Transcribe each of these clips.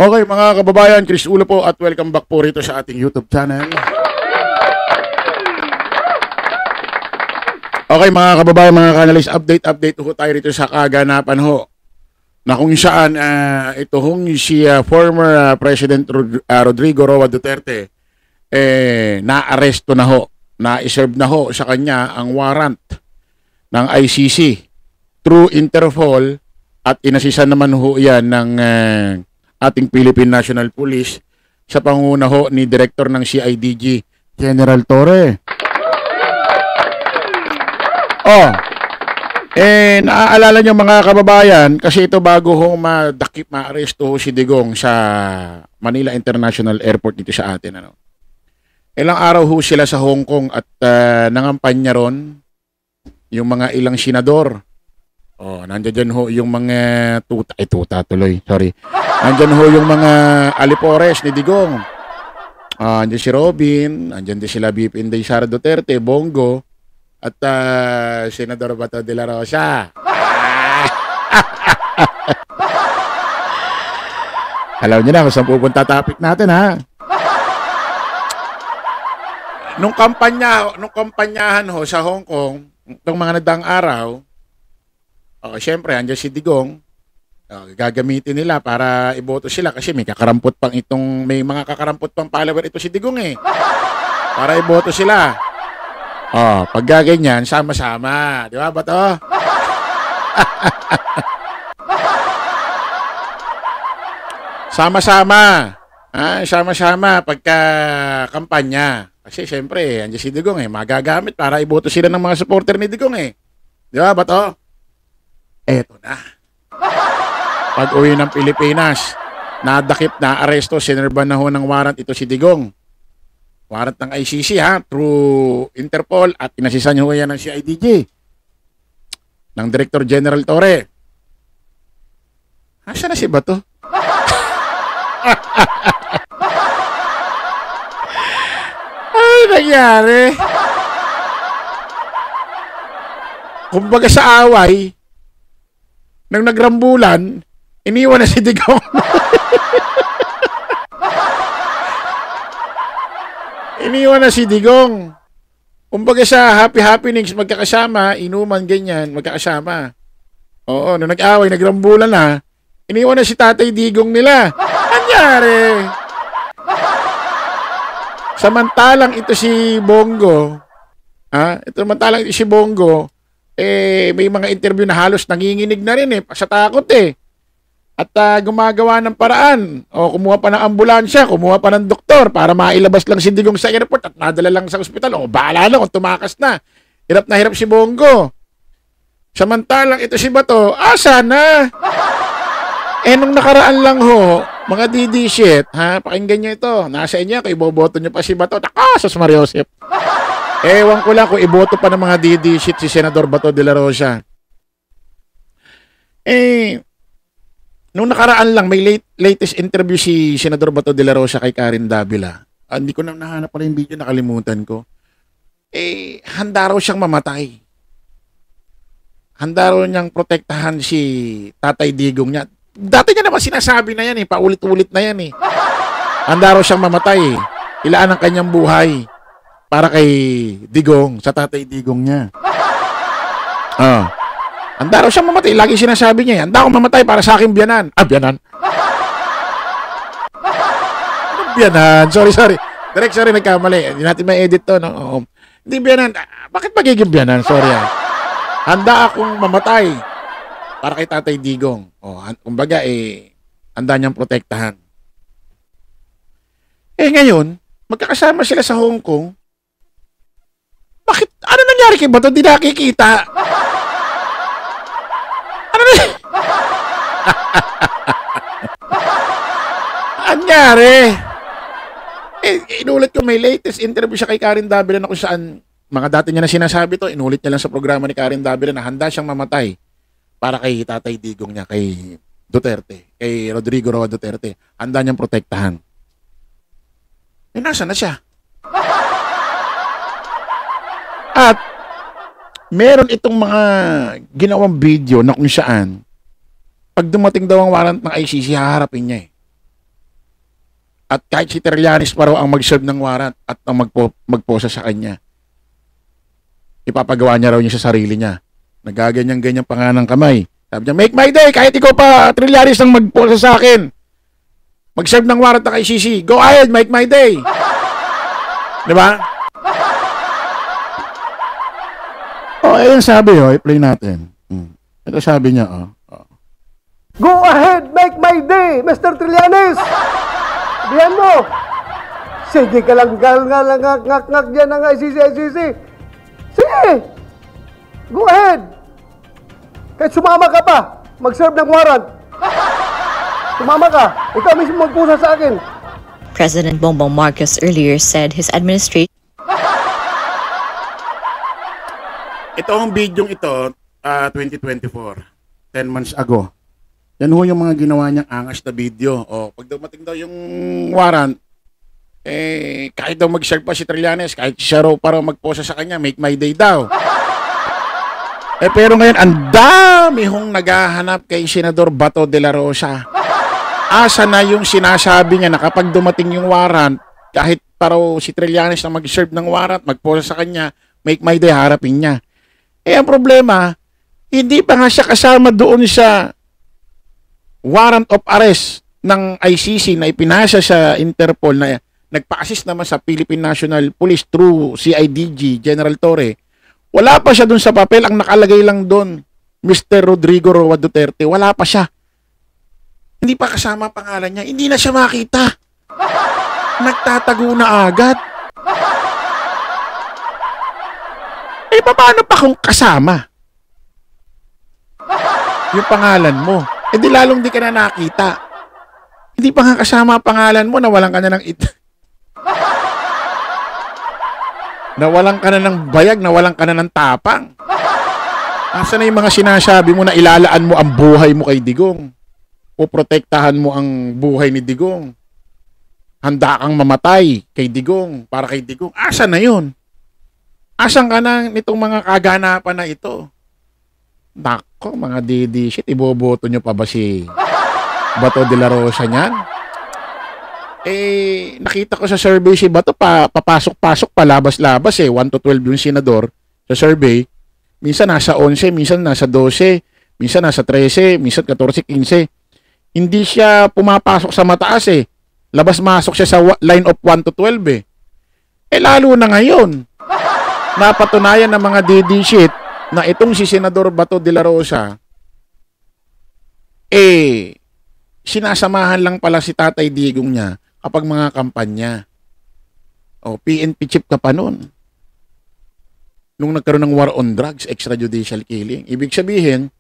Okay mga kababayan, Chris Ulo po at welcome back po rito sa ating YouTube channel. Okay mga kababayan, mga kanalis, update ho tayo rito sa kaganapan ho. Na kung saan ito hong si former President Rodrigo Roa Duterte na-aresto na ho, na-serve na ho sa kanya ang warrant ng ICC through Interpol at inasisan naman ho yan ng ating Philippine National Police sa panguna ho ni Director ng CIDG, General Torre. Naaalala niyo mga kababayan, kasi ito bago ho maaresto ho si Digong sa Manila International Airport dito sa atin. Ilang araw ho sila sa Hong Kong at nangampanya ron yung mga ilang senador. Nandiyan ho yung mga Nandiyan ho yung mga alipores ni Digong. Nandiyan si Robin, nandiyan din sila BP Inday Sara Duterte, Bongo, at Senador Bato de la Rosa. Alam niyo na kung saan pupunta topic natin, ha? Nung kampanyahan ho sa Hong Kong, itong mga nadaang araw, syempre, andyan si Digong, gagamitin nila para iboto sila kasi may mga kakarampot pang follower ito si Digong para iboto sila. Pag gaganyan, sama-sama. Di ba ba to? Sama-sama. Sama-sama pagka kampanya. Kasi syempre, andyan si Digong magagamit para iboto sila ng mga supporter ni Digong Di ba ba to? Eto na. Pag-uwi ng Pilipinas, nadakip na aresto, sinerban na ho ng warrant ito si Digong. Warrant ng ICC through Interpol at inasisan ho yan ng CIDG ng Director General Torre. Asa na si Bato? Ano nangyari? Kumbaga sa away, nang nagrambulan, iniwan na si Digong. Iniwan na si Digong. Kumbaga sa happy happenings, magkakasama, inuman, ganyan, magkakasama. Nung nag-away, nagrambulan na, iniwan na si Tatay Digong nila. Anyari? Samantalang ito si Bongo, may mga interview na halos nanginginig na rin sa takot At gumagawa ng paraan. Kumuha pa ng ambulansya, kumuha pa ng doktor para mailabas lang si Digong sa airport at madala lang sa ospital. Bahala na kung tumakas na. Hirap na hirap si Bongo. Samantalang ito si Bato, asa na? Nung nakaraan lang ho, mga DD shit, pakinggan nyo ito. Nasa inyo, kung iboboto nyo pa si Bato, Sus Mariosep. Ewan ko lang kung iboto pa ng mga DD shit si Senador Bato de la Rosa. Nung nakaraan lang, may latest interview si Senador Bato de la Rosa kay Karen Davila. Hindi ko na nahanap pala yung video, nakalimutan ko. Handa raw siyang mamatay. Handa raw niyang protektahan si Tatay Digong niya. Dati niya naman sinasabi na yan paulit-ulit na yan Handa raw siyang mamatay. Ilaan ang kanyang buhay para kay Digong, sa Tatay Digong niya. Handa raw siyang mamatay. Lagi sinasabi niya handa akong mamatay para sa aking biyanan. Biyanan? Anong biyanan? Sorry. Direct, sorry, nagkamali. Hindi natin ma-edit to, no? Hindi biyanan. Bakit magiging biyanan? Sorry, Handa akong mamatay para kay Tatay Digong. Kumbaga, handa niyang protektahan. Ngayon, magkakasama sila sa Hong Kong. Bakit? Ano nangyari kay Bato? Di nakikita. Anyari? Inulit ko, may latest interview siya kay Karen Davila na kung saan mga dati niya na sinasabi to, inulit niya lang sa programa ni Karen Davila na handa siyang mamatay para kay Tatay Digong niya, kay Duterte, kay Rodrigo Roa Duterte. Handa niyang protektahan. Nasa na siya? At meron itong mga ginawang video na kung saan pag dumating daw ang warrant ng ICC, haharapin niya At kahit si Trillanes pa raw ang mag-serve ng warrant at ang magposa sa kanya, ipapagawa niya raw niya sa sarili niya. Nagaganyan-ganyan pa nga ng kamay. Sabi niya, make my day, kahit ikaw pa, Trillanes, ang magposa sa akin. Mag-serve ng warrant na kay Sisi. Go ahead, make my day. Diba? Ayun sabi, i-play natin. Ito sabi niya, Go ahead, make my day, Mr. Trillanes! Sabihan mo, sige ka lang, ngak-ngak dyan ng ICC. Sige, go ahead. Kahit sumama ka pa, mag-serve ng warrant. Sumama ka, ikaw mismo magpusa sa akin. President Bongbong Marcos earlier said his administration... Itong bidyong ito, 2024, 10 months ago. Yan ho yung mga ginawa niyang angas na video. Pag dumating daw yung warrant, kahit daw mag-share pa si Trillanes, kahit siya raw para magposa sa kanya, make my day daw. Pero ngayon, ang dami hong naghahanap kay Senador Bato de la Rosa. Asa na yung sinasabi niya na kapag dumating yung warrant, kahit pa raw si Trillanes na mag-serve ng warrant, magposa sa kanya, make my day, harapin niya. Ang problema, hindi pa nga siya kasama doon sa warrant of arrest ng ICC na ipinasa sa Interpol na nagpa-assist naman sa Philippine National Police through CIDG, General Torre. Wala pa siya dun sa papel. Ang nakalagay lang dun, Mr. Rodrigo Roa Duterte. Wala pa siya. Hindi pa kasama pangalan niya. Hindi na siya makita. Nagtatago na agad. Paano pa kung kasama yung pangalan mo? Di lalong di ka na nakita. Hindi pa nga kasama ang pangalan mo, nawalan ka na ng nawalan ka na ng bayag, nawalan ka na ng tapang. Asa na yung mga sinasabi mo na ilalaan mo ang buhay mo kay Digong? O protektahan mo ang buhay ni Digong? Handa kang mamatay kay Digong, para kay Digong. Asa na yun? Asan ka na nitong mga kaganapan na ito? Nako, mga DD shit, iboboto nyo pa ba si Bato de la Rosa niyan? Nakita ko sa survey si Bato papasok-pasok, palabas-labas 1 to 12 yung senador sa survey. Minsan nasa 11, minsan nasa 12, minsan nasa 13, minsan 14, 15. Hindi siya pumapasok sa mataas Labas-masok siya sa line of 1 to 12 lalo na ngayon. Napatunayan ng mga DD shit na itong si Senador Bato de la Rosa sinasamahan lang pala si Tatay Digong niya kapag mga kampanya. PNP chief ka pa nun. Nung nagkaroon ng war on drugs, extrajudicial killing. Ibig sabihin,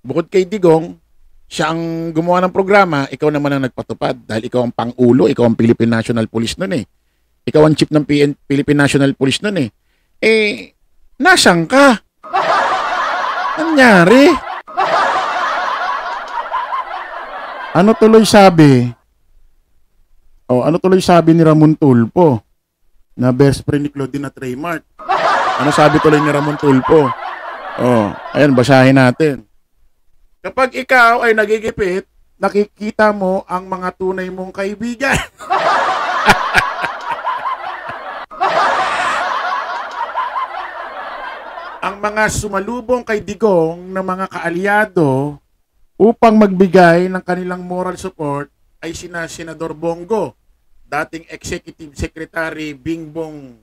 bukod kay Digong, siya ang gumawa ng programa, ikaw naman ang nagpatupad dahil ikaw ang pangulo, ikaw ang Philippine National Police nun Ikaw ang chief ng Philippine National Police nun nasan ka? Nangyari? Ano tuloy sabi? Ano tuloy sabi ni Ramon Tulfo na best friend ni Claudine at Raymart? Ano sabi tuloy ni Ramon Tulfo? Ayan, basahin natin. Kapag ikaw ay nagigipit, nakikita mo ang mga tunay mong kaibigan. Ang mga sumalubong kay Digong ng mga kaalyado upang magbigay ng kanilang moral support ay sina Senador Bongo, dating Executive Secretary Bingbong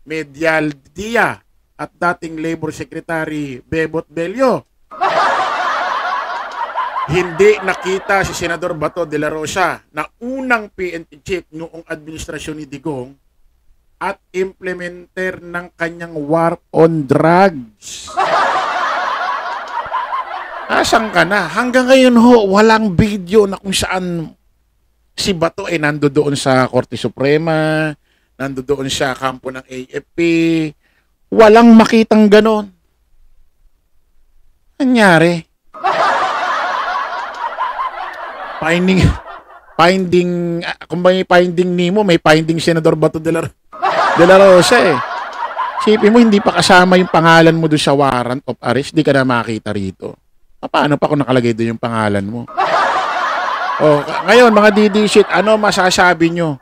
Medialdia at dating Labor Secretary Bebot Bello. Hindi nakita si Senador Bato de la Rosa na unang PNP chief noong administrasyon ni Digong at implementer ng kanyang war on drugs. Asan ka na? Hanggang ngayon walang video na kung saan si Bato nando doon sa Korte Suprema, nando doon sa kampo ng AFP. Walang makitang ganon. Nangyari? Kung may finding Nemo, may finding Senador Bato de la Rosa Sipin mo, hindi pa kasama yung pangalan mo doon sa warrant of arrest, di ka na makita rito. Paano pa kung nakalagay doon yung pangalan mo? Oh, ngayon mga didisit, ano masasabi nyo?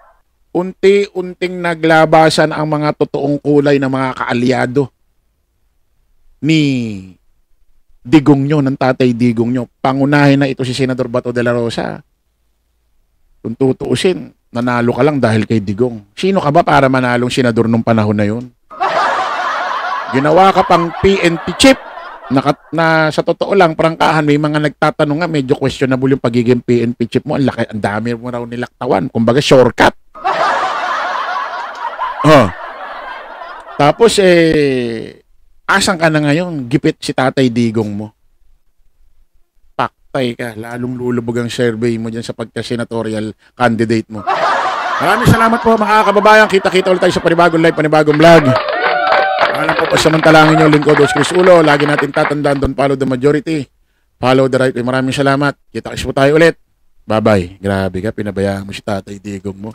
Unti-unting naglabasan ang mga totoong kulay ng mga kaalyado ni Digong nyo, ng tatay Digong nyo. Pangunahin na ito si Senador Bato de la Rosa. Kung tutuusin, nanalo ka lang dahil kay Digong. Sino ka ba para manalong senador nung panahon na yun? Ginawa ka pang PNP chief. Na sa totoo lang, prangkahan, may mga nagtatanong nga, medyo questionable yung pagiging PNP chief mo. Ang laki, ang dami mo raw nilaktawan. Kumbaga, shortcut. Oh. Tapos, asan ka na ngayon? Gipit si tatay Digong mo. Paktay ka. Lalong lulubog ang survey mo dyan sa pagka-senatorial candidate mo. Maraming salamat po mga kababayan. Kita-kita ulit tayo sa panibagong live, panibagong vlog. Alam po, pasamantalangin nyo, lingkod, Chris Ulo. Lagi natin tatandaan, don't follow the majority. Follow the right way. Maraming salamat. Kita-kits po tayo ulit. Bye-bye. Grabe ka, pinabayaan mo si tatay Digong mo.